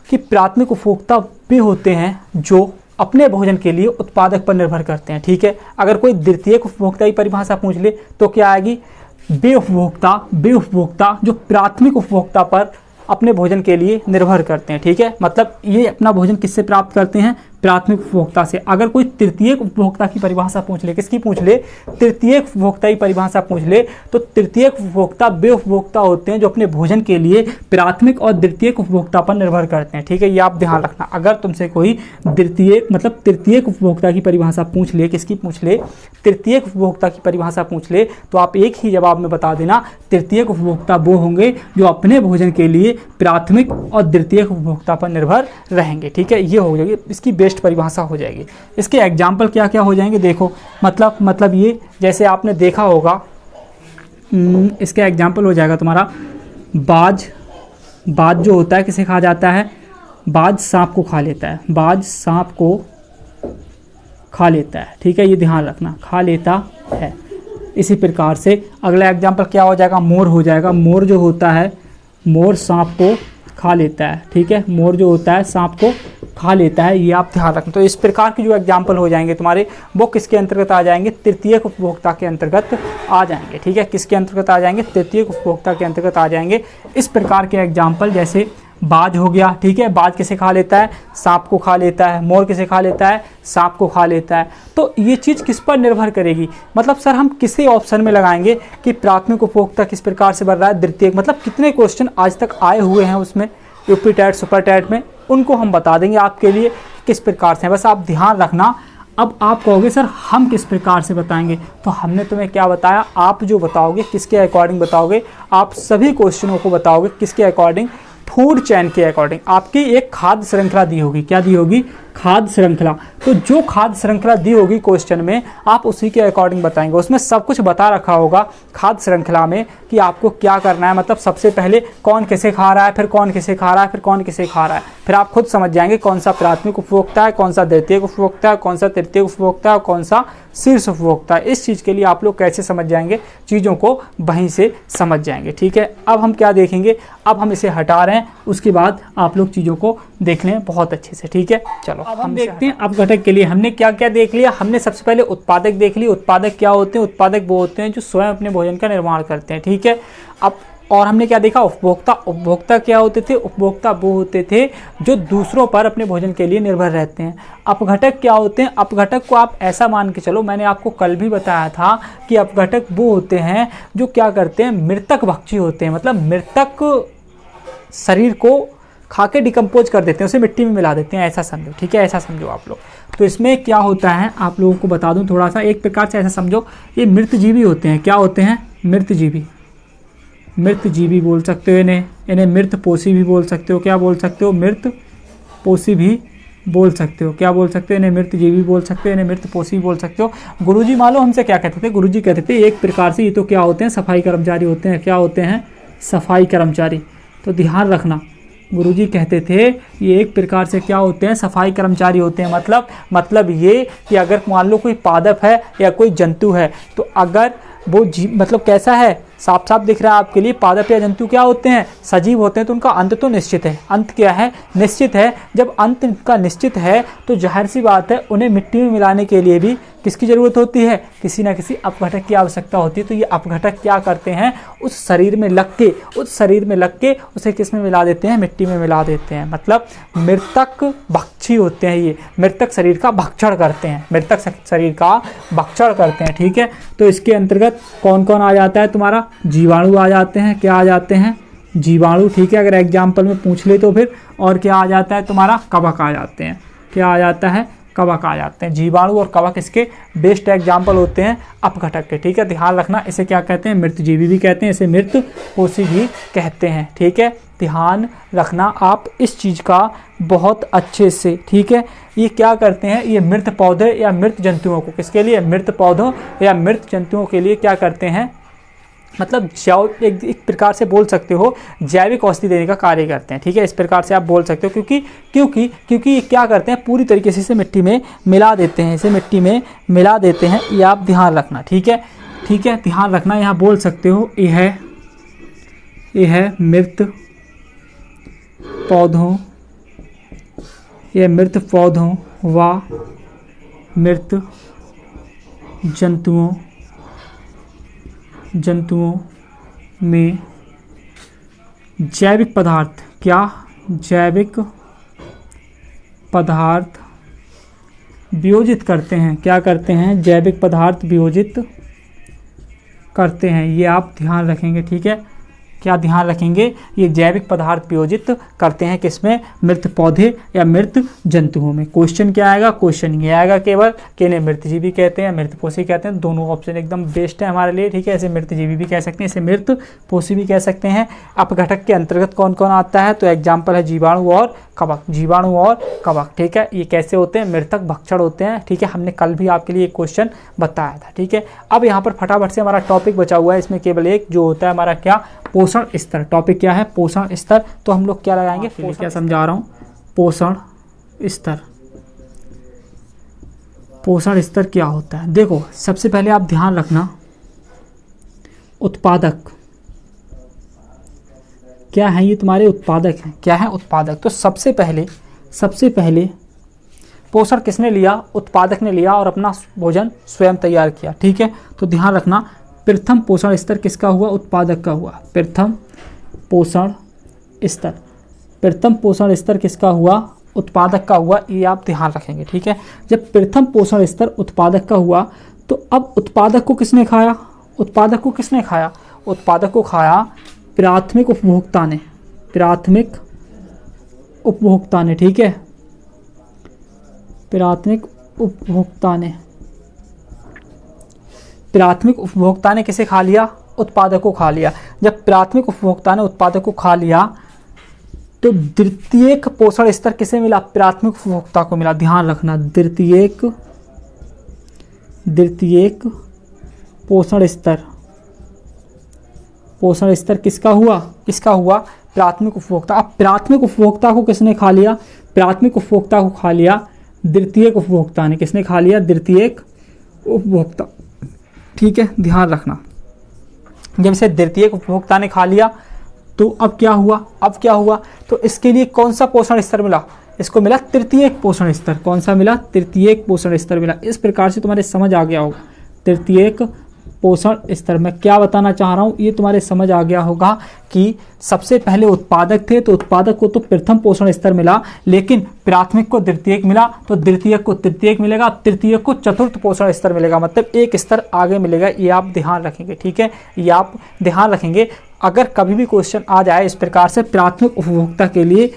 कि प्राथमिक उपभोक्ता वे होते हैं जो अपने भोजन के लिए उत्पादक पर निर्भर करते हैं। ठीक है, अगर कोई द्वितीयक उपभोक्ता की परिभाषा पूछ ले तो क्या आएगी, वे उपभोक्ता जो प्राथमिक उपभोक्ता पर अपने भोजन के लिए निर्भर करते हैं। ठीक है, मतलब ये अपना भोजन किससे प्राप्त करते हैं, प्राथमिक उपभोक्ता से। अगर कोई तृतीयक उपभोक्ता की परिभाषा पूछ ले, किसकी पूछ ले, तृतीयक उपभोक्ता की परिभाषा पूछ ले, तो तृतीयक उपभोक्ता वे उपभोक्ता होते हैं जो अपने भोजन के लिए प्राथमिक और द्वितीयक उपभोक्ता पर निर्भर करते हैं। ठीक है, ये आप ध्यान रखना। अगर तुमसे कोई द्वितीयक मतलब तृतीयक उपभोक्ता की परिभाषा पूछ ले, किसकी पूछ ले, तृतीयक उपभोक्ता की परिभाषा पूछ ले, तो आप एक ही जवाब में बता देना, तृतीयक उपभोक्ता वो होंगे जो अपने भोजन के लिए प्राथमिक और द्वितीयक उपभोक्ता पर निर्भर रहेंगे। ठीक है, ये हो जाएगी इसकी बेस्ट परिभाषा हो जाएगी। इसके एग्जाम्पल क्या क्या हो जाएंगे देखो, मतलब ये जैसे आपने देखा होगा, इसका एग्जाम्पल हो जाएगा तुम्हारा बाज जो होता है किसे खा जाता है, बाज सांप को खा लेता है, बाज सांप को खा लेता है। ठीक है, ये ध्यान रखना, खा लेता है। इसी प्रकार से अगला एग्जाम्पल क्या हो जाएगा, मोर हो जाएगा। मोर जो होता है, मोर सांप को खा लेता है। ठीक है, मोर जो होता है सांप को खा लेता है, ये आप ध्यान रखना। तो इस प्रकार के जो एग्जाम्पल हो जाएंगे तुम्हारे, वो किसके अंतर्गत आ जाएंगे, तृतीयक उपभोक्ता के अंतर्गत आ जाएंगे। ठीक है, किसके अंतर्गत आ जाएंगे, तृतीयक उपभोक्ता के अंतर्गत आ जाएंगे। इस प्रकार के एग्जाम्पल जैसे बाज हो गया। ठीक है, बाज किसे खा लेता है, सांप को खा लेता है। मोर किसे खा लेता है, सांप को खा लेता है। तो ये चीज़ किस पर निर्भर करेगी, मतलब सर हम किसी ऑप्शन में लगाएंगे कि प्राथमिक उपभोक्ता किस प्रकार से बढ़ रहा है, द्वितीयक, मतलब कितने क्वेश्चन आज तक आए हुए हैं उसमें यूपी टेट सुपर टेट में, उनको हम बता देंगे आपके लिए किस प्रकार से। बस आप ध्यान रखना। अब आप कहोगे सर हम किस प्रकार से बताएंगे, तो हमने तुम्हें क्या बताया, आप जो बताओगे किसके अकॉर्डिंग बताओगे, आप सभी क्वेश्चनों को बताओगे किसके अकॉर्डिंग, फूड चेन के अकॉर्डिंग। आपकी एक खाद्य श्रृंखला दी होगी, क्या दी होगी, खाद्य श्रृंखला। तो जो खाद्य श्रृंखला दी होगी क्वेश्चन में, आप उसी के अकॉर्डिंग बताएंगे। उसमें सब कुछ बता रखा होगा खाद्य श्रृंखला में कि आपको क्या करना है, मतलब सबसे पहले कौन किसे खा रहा है, फिर कौन किसे खा रहा है, फिर कौन किसे खा रहा है। फिर आप खुद समझ जाएंगे कौन सा प्राथमिक उपभोक्ता है, कौन सा द्वितीयक उपभोक्ता है, कौन सा तृतीयक उपभोक्ता है, कौन सा शीर्ष उपभोक्ता है। इस चीज़ के लिए आप लोग कैसे समझ जाएंगे, चीज़ों को वहीं से समझ जाएंगे। ठीक है, अब हम क्या देखेंगे, अब हम इसे हटा रहे हैं, उसके बाद आप लोग चीज़ों को देख लें बहुत अच्छे से। ठीक है, चलो अब हम देखते हैं अपघटक के लिए हमने क्या क्या देख लिया। हमने सबसे पहले उत्पादक देख लिया। उत्पादक क्या होते हैं, उत्पादक वो होते हैं जो स्वयं अपने भोजन का निर्माण करते हैं। ठीक है, अब और हमने क्या देखा, उपभोक्ता। उपभोक्ता क्या होते थे, उपभोक्ता वो होते थे जो दूसरों पर अपने भोजन के लिए निर्भर रहते हैं। अपघटक क्या होते हैं, अपघटक को आप ऐसा मान के चलो, मैंने आपको कल भी बताया था कि अपघटक वो होते हैं जो क्या करते हैं, मृतक भक्षी होते हैं, मतलब मृतक शरीर को खा के डिकम्पोज कर देते हैं, उसे मिट्टी में मिला देते हैं, ऐसा समझो। ठीक है, ऐसा समझो आप लोग। तो इसमें क्या होता है आप लोगों को बता दूं थोड़ा सा, एक प्रकार से ऐसा समझो, ये मृतजीवी होते हैं। क्या होते हैं, मृतजीवी। मृतजीवी बोल सकते हो इन्हें मृतपोषी भी बोल सकते हो। क्या बोल सकते हो, मृतपोषी भी बोल सकते हो। क्या बोल सकते हो, इन्हें मृतजीवी बोल सकते हो, इन्हें मृतपोषी बोल सकते हो। गुरुजी मान लो हमसे क्या कहते थे, गुरुजी कहते थे एक प्रकार से ये तो क्या होते हैं, सफाई कर्मचारी होते हैं। क्या होते हैं, सफाई कर्मचारी। तो ध्यान रखना, गुरुजी कहते थे ये एक प्रकार से क्या होते हैं, सफाई कर्मचारी होते हैं। मतलब ये कि अगर मान लो कोई पादप है या कोई जंतु है, तो अगर वो मतलब कैसा है, साफ साफ दिख रहा है आपके लिए, पादप या जंतु क्या होते हैं, सजीव होते हैं, तो उनका अंत तो निश्चित है। अंत क्या है, निश्चित है। जब अंत इनका निश्चित है तो जाहिर सी बात है उन्हें मिट्टी में मिलाने के लिए भी किसकी ज़रूरत होती है, किसी न किसी अपघटक की आवश्यकता होती है। तो ये अपघटक क्या करते हैं, उस शरीर में लग के उसे किस में मिला देते हैं, मिट्टी में मिला देते हैं। मतलब मृतक भक्षी होते हैं, ये मृतक शरीर का भक्षण करते हैं, मृतक शरीर का भक्षण करते हैं। ठीक है, तो इसके अंतर्गत कौन कौन आ जाता है, तुम्हारा जीवाणु आ जाते हैं। क्या आ जाते हैं, जीवाणु। ठीक है, अगर एग्जाम्पल में पूछ ले तो फिर और क्या आ जाता है, तुम्हारा कवक आ जाते हैं। क्या आ जाता है, कवक आ जाते हैं। जीवाणु और कवक इसके बेस्ट एग्जाम्पल होते हैं अपघटक के, ठीक है। ध्यान रखना, इसे क्या कहते हैं, मृतजीवी भी कहते हैं, इसे मृतकोशी भी कहते हैं, ठीक है। ध्यान रखना आप इस चीज़ का बहुत अच्छे से, ठीक है। ये क्या करते हैं, ये मृत पौधे या मृत जंतुओं को, किसके लिए, मृत पौधों या मृत जंतुओं के लिए क्या करते हैं, मतलब एक प्रकार से बोल सकते हो जैविक औषधि देने का कार्य करते हैं, ठीक है। इस प्रकार से आप बोल सकते हो, क्योंकि ये क्या करते हैं, पूरी तरीके से इसे मिट्टी में मिला देते हैं, इसे मिट्टी में मिला देते हैं। ये आप ध्यान रखना, ठीक है, ठीक है। ध्यान रखना, यहाँ बोल सकते हो ये है मृत पौधों, ये मृत पौधों व मृत जंतुओं में जैविक पदार्थ, क्या, जैविक पदार्थ वियोजित करते हैं, क्या करते हैं, जैविक पदार्थ वियोजित करते हैं। ये आप ध्यान रखेंगे, ठीक है। क्या ध्यान रखेंगे, ये जैविक पदार्थ वियोजित करते हैं किसमें, मृत पौधे या मृत जंतुओं में। क्वेश्चन क्या आएगा, क्वेश्चन ये आएगा केवल कि इन्हें मृतजीवी कहते हैं, मृतपोषी कहते हैं। दोनों ऑप्शन एकदम बेस्ट है हमारे लिए, ठीक है। इसे मृतजीवी भी कह सकते हैं, इसे मृतपोषी भी कह सकते हैं। अपघटक के अंतर्गत कौन कौन आता है, तो एग्जाम्पल है जीवाणु और कवक, जीवाणु और कवक, ठीक है। ये कैसे होते हैं, मृतक भक्षण होते हैं, ठीक है। हमने कल भी आपके लिए एक क्वेश्चन बताया था, ठीक है। अब यहाँ पर फटाफट से हमारा टॉपिक बचा हुआ है, इसमें केवल एक जो होता है हमारा क्या, पोषण स्तर। टॉपिक क्या है, पोषण स्तर। तो हम लोग क्या लगाएंगे, क्या समझा रहा हूँ, पोषण स्तर। पोषण स्तर क्या होता है, देखो सबसे पहले आप ध्यान रखना, उत्पादक क्या है, ये तुम्हारे उत्पादक हैं, क्या है, उत्पादक। तो सबसे पहले पोषण किसने लिया, उत्पादक ने लिया और अपना भोजन स्वयं तैयार किया, ठीक है। तो ध्यान रखना, प्रथम पोषण स्तर किसका हुआ, उत्पादक का हुआ। प्रथम पोषण स्तर किसका हुआ, उत्पादक का हुआ। ये आप ध्यान रखेंगे, ठीक है। जब प्रथम पोषण स्तर उत्पादक का हुआ तो अब उत्पादक को किसने खाया, उत्पादक को खाया प्राथमिक उपभोक्ता ने, ठीक है। प्राथमिक उपभोक्ता ने किसे खा लिया, उत्पादक को खा लिया। जब प्राथमिक उपभोक्ता ने उत्पादक को खा लिया तो द्वितीयक पोषण स्तर किसे मिला, प्राथमिक उपभोक्ता को मिला। ध्यान रखना, द्वितीयक पोषण स्तर किसका हुआ, प्राथमिक उपभोक्ता। अब प्राथमिक उपभोक्ता को किसने खा लिया, प्राथमिक उपभोक्ता को खा लिया द्वितीयक उपभोक्ता ने। किसने खा लिया, द्वितीयक उपभोक्ता, ठीक है। ध्यान रखना, जब इसे द्वितीयक उपभोक्ता ने खा लिया तो अब क्या हुआ, तो इसके लिए कौन सा पोषण स्तर मिला, इसको मिला तृतीयक पोषण स्तर। कौन सा मिला, तृतीयक पोषण स्तर मिला। इस प्रकार से तुम्हारे समझ आ गया होगा तृतीयक पोषण स्तर। मैं क्या बताना चाह रहा हूँ, ये तुम्हारे समझ आ गया होगा कि सबसे पहले उत्पादक थे तो उत्पादक को तो प्रथम पोषण स्तर मिला, लेकिन प्राथमिक को द्वितीयक मिला तो द्वितीयक को तृतीयक मिलेगा, तृतीयक को चतुर्थ पोषण स्तर मिलेगा, मतलब एक स्तर आगे मिलेगा। ये आप ध्यान रखेंगे, ठीक है। ये आप ध्यान रखेंगे, अगर कभी भी क्वेश्चन आ जाए इस प्रकार से, प्राथमिक उपभोक्ता के लिए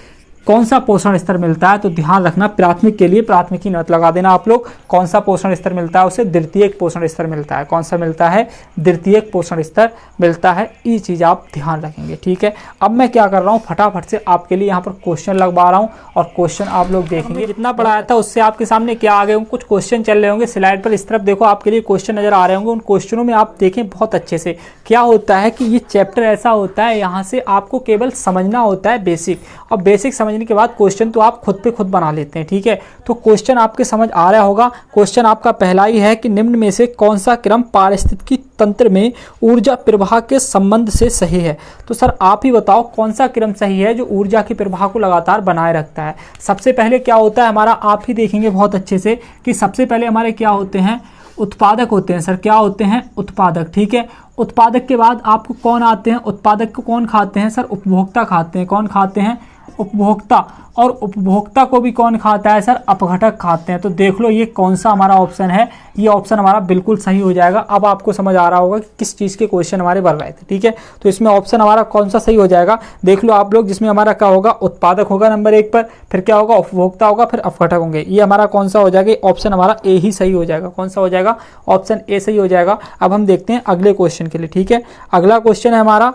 कौन सा पोषण स्तर मिलता है, तो ध्यान रखना प्राथमिक के लिए प्राथमिक की नोट लगा देना आप लोग। कौन सा पोषण स्तर मिलता है, उसे द्वितीयक पोषण स्तर मिलता है। कौन सा मिलता है, द्वितीयक पोषण स्तर मिलता है। ये चीज़ आप ध्यान रखेंगे, ठीक है। अब मैं क्या कर रहा हूँ, फटाफट से आपके लिए यहाँ पर क्वेश्चन लगवा रहा हूँ और क्वेश्चन आप लोग देखेंगे। जितना पढ़ाया था उससे आपके सामने क्या आ गए होंगे, कुछ क्वेश्चन चल रहे होंगे स्लाइड पर, इस तरफ देखो आपके लिए क्वेश्चन नजर आ रहे होंगे। उन क्वेश्चनों में आप देखें बहुत अच्छे से। क्या होता है कि ये चैप्टर ऐसा होता है, यहाँ से आपको केवल समझना होता है बेसिक, और बेसिक समझने के बाद क्वेश्चन तो आप खुद पे खुद बना लेते हैं, ठीक है। तो क्वेश्चन आपके समझ आ रहा होगा। क्वेश्चन आपका पहला ही है कि निम्न में से कौन सा क्रम पारिस्थितिकी तंत्र में ऊर्जा प्रवाह के संबंध से सही है। तो सर आप ही बताओ कौन सा क्रम सही है जो ऊर्जा के प्रवाह को लगातार बनाए रखता है। सबसे पहले क्या होता है हमारा, आप ही देखेंगे बहुत अच्छे से कि सबसे पहले हमारे क्या होते हैं, उत्पादक होते हैं। सर क्या होते हैं, उत्पादक, ठीक है। उत्पादक के बाद आपको कौन आते हैं, उत्पादक को कौन खाते हैं, सर उपभोक्ता खाते हैं। कौन खाते हैं, उपभोक्ता, और उपभोक्ता को भी कौन खाता है सर, अपघटक खाते हैं। तो देख लो ये कौन सा हमारा ऑप्शन है, ये ऑप्शन हमारा बिल्कुल सही हो जाएगा। अब आपको समझ आ रहा होगा कि किस चीज़ के क्वेश्चन हमारे बन रहे थे, ठीक है। तो इसमें ऑप्शन हमारा कौन सा सही हो जाएगा, देख लो आप लोग, जिसमें हमारा क्या होगा, उत्पादक होगा नंबर 1 पर, फिर क्या होगा, उपभोक्ता होगा, फिर अपघटक होंगे। ये हमारा कौन सा हो जाएगा, ऑप्शन हमारा ए ही सही हो जाएगा। कौन सा हो जाएगा, ऑप्शन ए सही हो जाएगा। अब हम देखते हैं अगले क्वेश्चन के लिए, ठीक है। अगला क्वेश्चन है हमारा,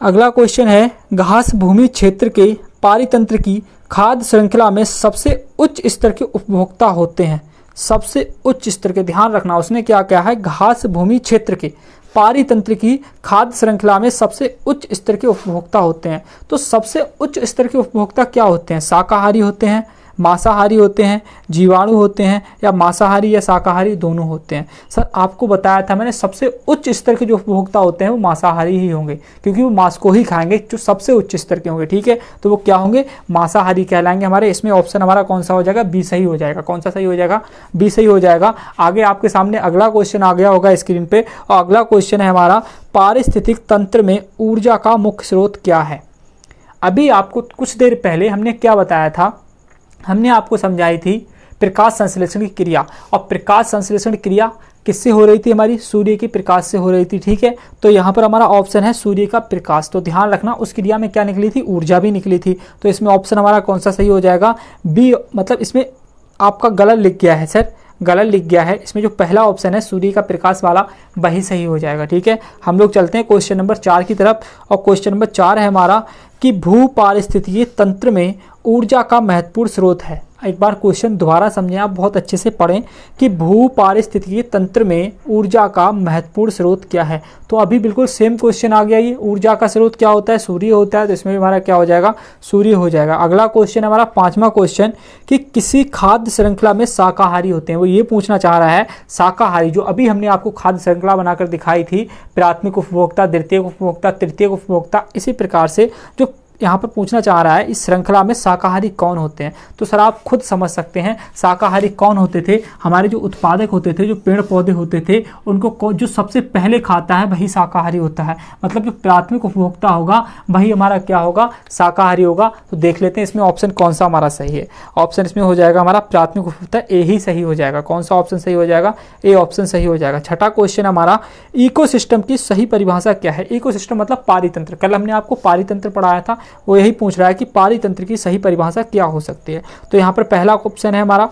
अगला क्वेश्चन है, घास भूमि क्षेत्र के पारितंत्र की खाद्य श्रृंखला में सबसे उच्च स्तर के उपभोक्ता होते हैं। सबसे उच्च स्तर के, ध्यान रखना उसने क्या क्या है, घास भूमि क्षेत्र के पारितंत्र की खाद्य श्रृंखला में सबसे उच्च स्तर के उपभोक्ता होते हैं। तो सबसे उच्च स्तर के उपभोक्ता क्या होते हैं, शाकाहारी होते हैं, मांसाहारी होते हैं, जीवाणु होते हैं, या मांसाहारी या शाकाहारी दोनों होते हैं। सर आपको बताया था मैंने, सबसे उच्च स्तर के जो उपभोक्ता होते हैं वो मांसाहारी ही होंगे, क्योंकि वो मांस को ही खाएंगे, जो सबसे उच्च स्तर के होंगे, ठीक है। तो वो क्या होंगे, मांसाहारी कहलाएंगे हमारे। इसमें ऑप्शन हमारा कौन सा हो जाएगा, बी सही हो जाएगा। कौन सा सही हो जाएगा, बी सही हो जाएगा। आगे आपके सामने अगला क्वेश्चन आ गया होगा स्क्रीन पे, और अगला क्वेश्चन है हमारा, पारिस्थितिक तंत्र में ऊर्जा का मुख्य स्रोत क्या है। अभी आपको कुछ देर पहले हमने क्या बताया था, हमने आपको समझाई थी प्रकाश संश्लेषण की क्रिया, और प्रकाश संश्लेषण क्रिया किससे हो रही थी, हमारी सूर्य की प्रकाश से हो रही थी, ठीक है। तो यहाँ पर हमारा ऑप्शन है सूर्य का प्रकाश। तो ध्यान रखना उस क्रिया में क्या निकली थी, ऊर्जा भी निकली थी। तो इसमें ऑप्शन हमारा कौन सा सही हो जाएगा, बी। मतलब इसमें आपका गलत लिख गया है सर, गलत लिख गया है। इसमें जो पहला ऑप्शन है सूर्य का प्रकाश वाला, वही सही हो जाएगा, ठीक है। हम लोग चलते हैं क्वेश्चन नंबर 4 की तरफ, और क्वेश्चन नंबर 4 है हमारा कि भू पारिस्थितिकीय तंत्र में ऊर्जा का महत्वपूर्ण स्रोत है। एक बार क्वेश्चन दोबारा समझें, आप बहुत अच्छे से पढ़ें कि भू पारिस्थितिकीय तंत्र में ऊर्जा का महत्वपूर्ण स्रोत क्या है। तो अभी बिल्कुल सेम क्वेश्चन आ गया, ये ऊर्जा का स्रोत क्या होता है, सूर्य होता है। तो इसमें भी हमारा क्या हो जाएगा, सूर्य हो जाएगा। अगला क्वेश्चन हमारा 5वां क्वेश्चन कि किसी खाद्य श्रृंखला में शाकाहारी होते हैं। वो ये पूछना चाह रहा है, शाकाहारी जो अभी हमने आपको खाद्य श्रृंखला बनाकर दिखाई थी, प्राथमिक उपभोक्ता, द्वितीयक उपभोक्ता, तृतीयक उपभोक्ता, इसी प्रकार से जो यहाँ पर पूछना चाह रहा है, इस श्रृंखला में शाकाहारी कौन होते हैं। तो सर आप खुद समझ सकते हैं शाकाहारी कौन होते थे, हमारे जो उत्पादक होते थे, जो पेड़ पौधे होते थे, उनको जो सबसे पहले खाता है वही शाकाहारी होता है। मतलब जो प्राथमिक उपभोक्ता होगा वही हमारा क्या होगा, शाकाहारी होगा। तो देख लेते हैं इसमें ऑप्शन कौन सा हमारा सही है। ऑप्शन इसमें हो जाएगा हमारा प्राथमिक उपभोक्ता, ए ही सही हो जाएगा। कौन सा ऑप्शन सही हो जाएगा, ए ऑप्शन सही हो जाएगा। छठा क्वेश्चन हमारा, इकोसिस्टम की सही परिभाषा क्या है। इकोसिस्टम मतलब पारितंत्र, कल हमने आपको पारितंत्र पढ़ाया था, वो यही पूछ रहा है कि पारितंत्र की सही परिभाषा क्या हो सकती है। तो यहाँ पर पहला ऑप्शन है हमारा,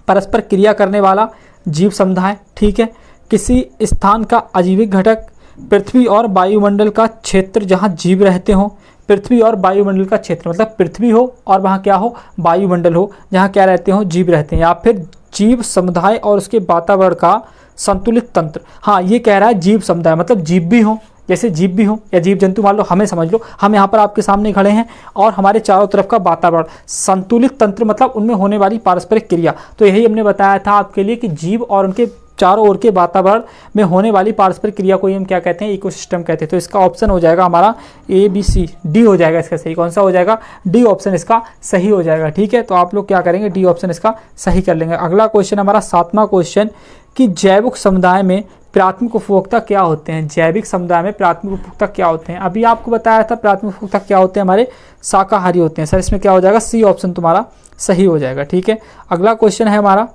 परस्पर क्रिया करने वाला जीव समुदाय, ठीक है। किसी स्थान का आजीविक घटक, पृथ्वी और वायुमंडल का क्षेत्र जहाँ जीव रहते हो। पृथ्वी और वायुमंडल का क्षेत्र मतलब पृथ्वी हो और वहाँ क्या हो, वायुमंडल हो, जहाँ क्या रहते हो, जीव रहते हैं। या फिर जीव समुदाय और उसके वातावरण का संतुलित तंत्र। हाँ, ये कह रहा है जीव समुदाय मतलब जीव भी हो, जैसे जीव भी हो या जीव जंतु, मान लो हमें समझ लो, हम यहाँ पर आपके सामने खड़े हैं और हमारे चारों तरफ का वातावरण, संतुलित तंत्र मतलब उनमें होने वाली पारस्परिक क्रिया। तो यही हमने बताया था आपके लिए कि जीव और उनके चारों ओर के वातावरण में होने वाली पारस्परिक क्रिया को ही हम क्या कहते हैं, इकोसिस्टम कहते हैं। तो इसका ऑप्शन हो जाएगा हमारा ए बी सी, डी हो जाएगा इसका सही। कौन सा हो जाएगा, डी ऑप्शन इसका सही हो जाएगा, ठीक है। तो आप लोग क्या करेंगे, डी ऑप्शन इसका सही कर लेंगे। अगला क्वेश्चन हमारा 7वां क्वेश्चन कि जैविक समुदाय में प्राथमिक उपभोक्ता क्या होते हैं। जैविक समुदाय में प्राथमिक उपभोक्ता क्या होते हैं, अभी आपको बताया था प्राथमिक उपभोक्ता क्या होते हैं, हमारे शाकाहारी होते हैं। सर इसमें क्या हो जाएगा, सी ऑप्शन तुम्हारा सही हो जाएगा, ठीक है। अगला क्वेश्चन है हमारा,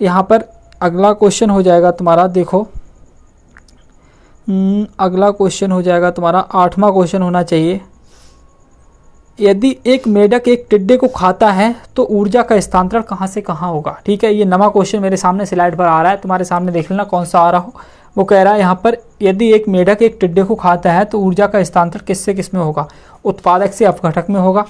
यहाँ पर अगला क्वेश्चन हो जाएगा तुम्हारा, देखो अगला क्वेश्चन हो जाएगा तुम्हारा 8वां क्वेश्चन होना चाहिए। यदि एक मेढक एक टिड्डे को खाता है तो ऊर्जा का स्थानांतरण कहाँ से कहाँ होगा, ठीक है। ये नवा क्वेश्चन मेरे सामने स्लाइड पर आ रहा है, तुम्हारे सामने देख लेना कौन सा आ रहा हो। वो कह रहा है यहाँ पर, यदि एक मेढक एक टिड्डे को खाता है तो ऊर्जा का स्थानांतरण किससे किस में होगा। उत्पादक से अपघटक में होगा,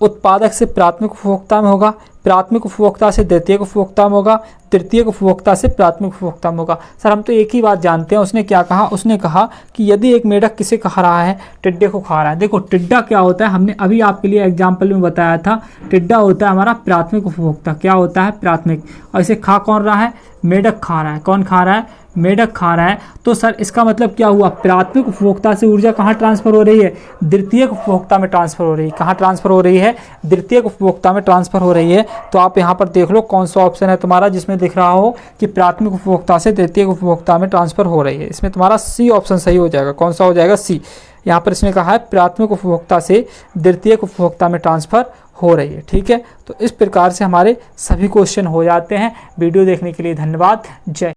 उत्पादक से प्राथमिक उपभोक्ता में होगा, प्राथमिक उपभोक्ता से द्वितीयक उपभोक्ता में होगा, तृतीयक उपभोक्ता से प्राथमिक उपभोक्ता में होगा। सर हम तो एक ही बात जानते हैं, उसने क्या कहा, उसने कहा कि यदि एक मेढक किसे खा रहा है, टिड्डे को खा रहा है। देखो टिड्डा क्या होता है, हमने अभी आपके लिए एग्जाम्पल में बताया था, टिड्डा होता है हमारा प्राथमिक उपभोक्ता। क्या होता है, प्राथमिक। और इसे खा कौन रहा है, मेढक खा रहा है। कौन खा रहा है, मेढक खा रहा है। तो सर इसका मतलब क्या हुआ, प्राथमिक उपभोक्ता से ऊर्जा कहाँ ट्रांसफर हो रही है, द्वितीयक उपभोक्ता में ट्रांसफर हो रही है। कहाँ ट्रांसफर हो रही है, द्वितीयक उपभोक्ता में ट्रांसफर हो रही है। तो आप यहाँ पर देख लो कौन सा ऑप्शन है तुम्हारा जिसमें दिख रहा हो कि प्राथमिक उपभोक्ता से द्वितीयक उपभोक्ता में ट्रांसफर हो रही है। इसमें तुम्हारा सी ऑप्शन सही हो जाएगा। कौन सा हो जाएगा, सी। यहाँ पर इसने कहा है प्राथमिक उपभोक्ता से द्वितीयक उपभोक्ता में ट्रांसफ़र हो रही है। ठीक है, तो इस प्रकार से हमारे सभी क्वेश्चन हो जाते हैं। वीडियो देखने के लिए धन्यवाद। जय